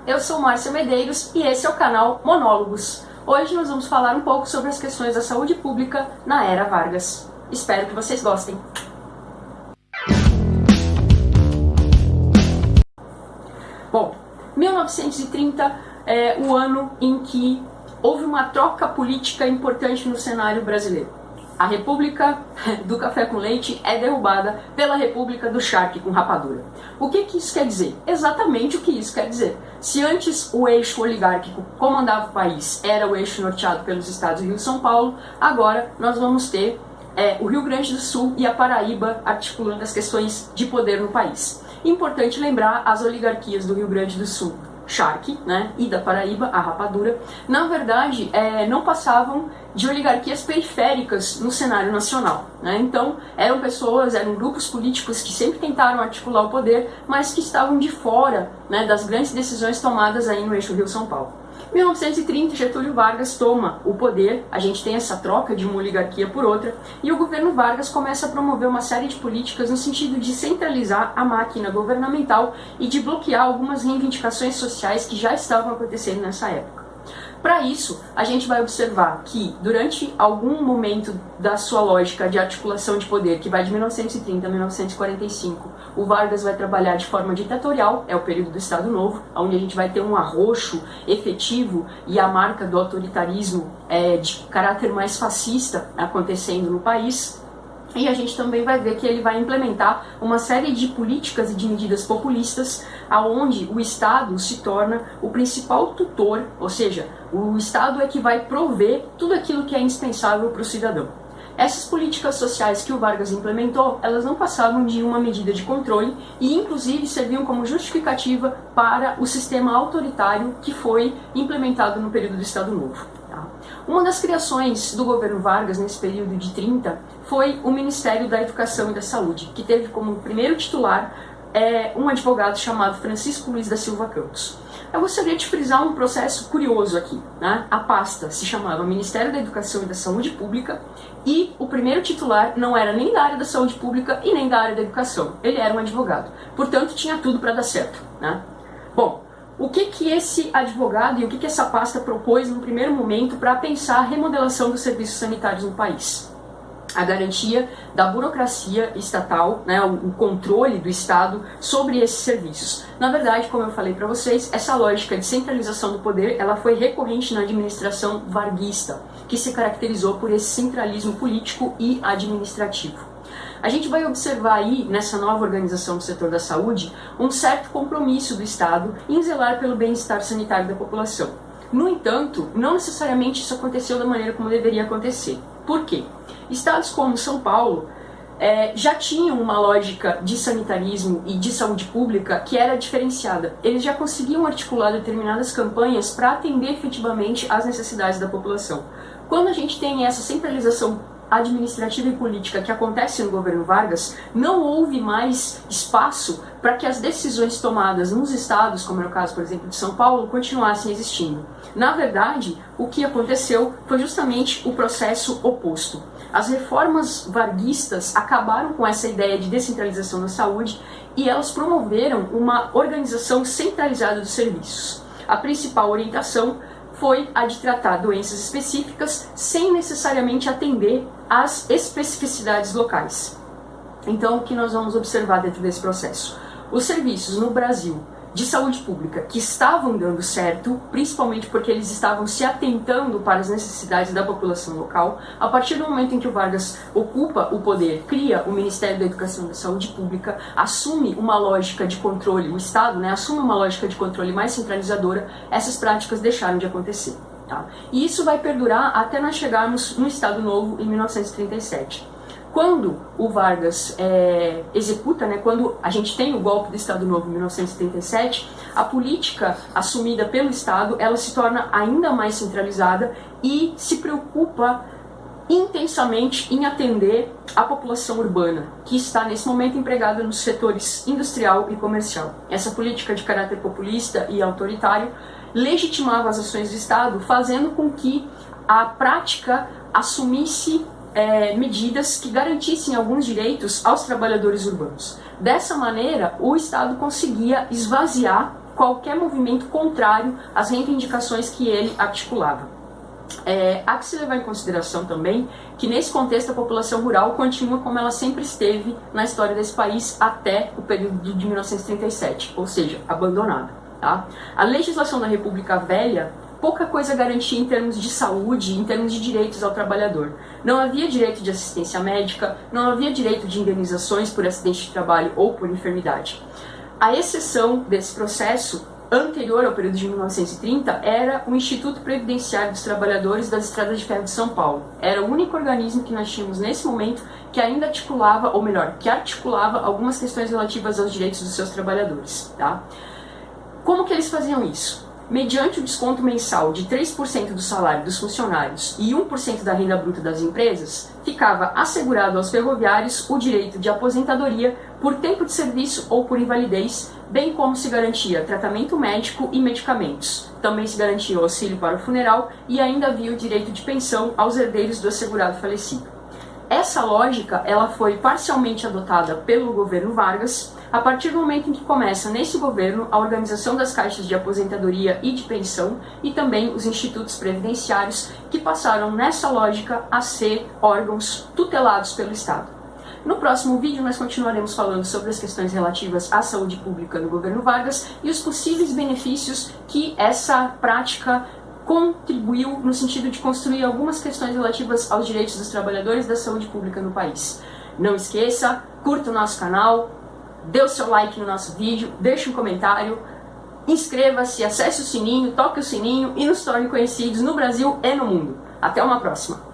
eu sou Márcia Medeiros e esse é o canal Monólogos. Hoje nós vamos falar um pouco sobre as questões da saúde pública na era Vargas. Espero que vocês gostem. Bom, 1930 é o ano em que houve uma troca política importante no cenário brasileiro. A República do Café com Leite é derrubada pela República do Charque com Rapadura. O que isso quer dizer? Exatamente o que isso quer dizer. Se antes o eixo oligárquico comandava o país, era o eixo norteado pelos estados Rio e São Paulo, agora nós vamos ter o Rio Grande do Sul e a Paraíba articulando as questões de poder no país. Importante lembrar as oligarquias do Rio Grande do Sul, Charque, e da Paraíba, a Rapadura, na verdade não passavam de oligarquias periféricas no cenário nacional. Então eram grupos políticos que sempre tentaram articular o poder, mas que estavam de fora das grandes decisões tomadas aí no eixo Rio-São Paulo. Em 1930, Getúlio Vargas toma o poder, a gente tem essa troca de uma oligarquia por outra, e o governo Vargas começa a promover uma série de políticas no sentido de centralizar a máquina governamental e de bloquear algumas reivindicações sociais que já estavam acontecendo nessa época. Para isso, a gente vai observar que, durante algum momento da sua lógica de articulação de poder, que vai de 1930 a 1945, o Vargas vai trabalhar de forma ditatorial, é o período do Estado Novo, onde a gente vai ter um arroxo efetivo e a marca do autoritarismo de caráter mais fascista acontecendo no país. E a gente também vai ver que ele vai implementar uma série de políticas e de medidas populistas, aonde o Estado se torna o principal tutor, ou seja, o Estado é que vai prover tudo aquilo que é indispensável para o cidadão. Essas políticas sociais que o Vargas implementou, elas não passavam de uma medida de controle e inclusive serviam como justificativa para o sistema autoritário que foi implementado no período do Estado Novo. Uma das criações do governo Vargas nesse período de 30 foi o Ministério da Educação e da Saúde, que teve como primeiro titular um advogado chamado Francisco Luiz da Silva Campos. Eu gostaria de frisar um processo curioso aqui. A pasta se chamava Ministério da Educação e da Saúde Pública e o primeiro titular não era nem da área da saúde pública e nem da área da educação. Ele era um advogado. Portanto, tinha tudo para dar certo. Bom, o que esse advogado e o que essa pasta propôs no primeiro momento para pensar a remodelação dos serviços sanitários no país? A garantia da burocracia estatal, o controle do Estado sobre esses serviços. Na verdade, como eu falei para vocês, essa lógica de centralização do poder ela foi recorrente na administração varguista, que se caracterizou por esse centralismo político e administrativo. A gente vai observar aí, nessa nova organização do setor da saúde, um certo compromisso do Estado em zelar pelo bem-estar sanitário da população. No entanto, não necessariamente isso aconteceu da maneira como deveria acontecer. Por quê? Estados como São Paulo já tinham uma lógica de sanitarismo e de saúde pública que era diferenciada. Eles já conseguiam articular determinadas campanhas para atender efetivamente às necessidades da população. Quando a gente tem essa centralização administrativa e política que acontece no governo Vargas, não houve mais espaço para que as decisões tomadas nos estados, como é o caso, por exemplo, de São Paulo, continuassem existindo. Na verdade, o que aconteceu foi justamente o processo oposto. As reformas varguistas acabaram com essa ideia de descentralização da saúde e elas promoveram uma organização centralizada dos serviços. A principal orientação foi a de tratar doenças específicas sem necessariamente atender às especificidades locais. Então, o que nós vamos observar dentro desse processo? Os serviços no Brasil de saúde pública que estavam dando certo, principalmente porque eles estavam se atentando para as necessidades da população local, a partir do momento em que o Vargas ocupa o poder, cria o Ministério da Educação e da Saúde Pública, assume uma lógica de controle, o Estado assume uma lógica de controle mais centralizadora, essas práticas deixaram de acontecer. E isso vai perdurar até nós chegarmos no Estado Novo em 1937. Quando o Vargas executa, quando a gente tem o golpe do Estado Novo em 1937, a política assumida pelo Estado ela se torna ainda mais centralizada e se preocupa intensamente em atender a população urbana, que está nesse momento empregada nos setores industrial e comercial. Essa política de caráter populista e autoritário legitimava as ações do Estado, fazendo com que a prática assumisse medidas que garantissem alguns direitos aos trabalhadores urbanos. Dessa maneira, o Estado conseguia esvaziar qualquer movimento contrário às reivindicações que ele articulava. Há que se levar em consideração também que nesse contexto a população rural continua como ela sempre esteve na história desse país até o período de 1937, ou seja, abandonada. Tá? A legislação da República Velha pouca coisa garantia em termos de saúde, em termos de direitos ao trabalhador. Não havia direito de assistência médica, não havia direito de indenizações por acidente de trabalho ou por enfermidade. A exceção desse processo anterior ao período de 1930 era o Instituto Previdenciário dos Trabalhadores das Estradas de Ferro de São Paulo. Era o único organismo que nós tínhamos nesse momento que ainda articulava, ou melhor, que articulava algumas questões relativas aos direitos dos seus trabalhadores. Tá? Como que eles faziam isso? Mediante o desconto mensal de 3% do salário dos funcionários e 1% da renda bruta das empresas, ficava assegurado aos ferroviários o direito de aposentadoria por tempo de serviço ou por invalidez, bem como se garantia tratamento médico e medicamentos. Também se garantia o auxílio para o funeral e ainda havia o direito de pensão aos herdeiros do assegurado falecido. Essa lógica ela foi parcialmente adotada pelo governo Vargas, a partir do momento em que começa nesse governo a organização das caixas de aposentadoria e de pensão e também os institutos previdenciários que passaram nessa lógica a ser órgãos tutelados pelo Estado. No próximo vídeo nós continuaremos falando sobre as questões relativas à saúde pública no governo Vargas e os possíveis benefícios que essa prática contribuiu no sentido de construir algumas questões relativas aos direitos dos trabalhadores da saúde pública no país. Não esqueça, curta o nosso canal, dê o seu like no nosso vídeo, deixe um comentário, inscreva-se, acesse o sininho, toque o sininho e nos torne conhecidos no Brasil e no mundo. Até uma próxima!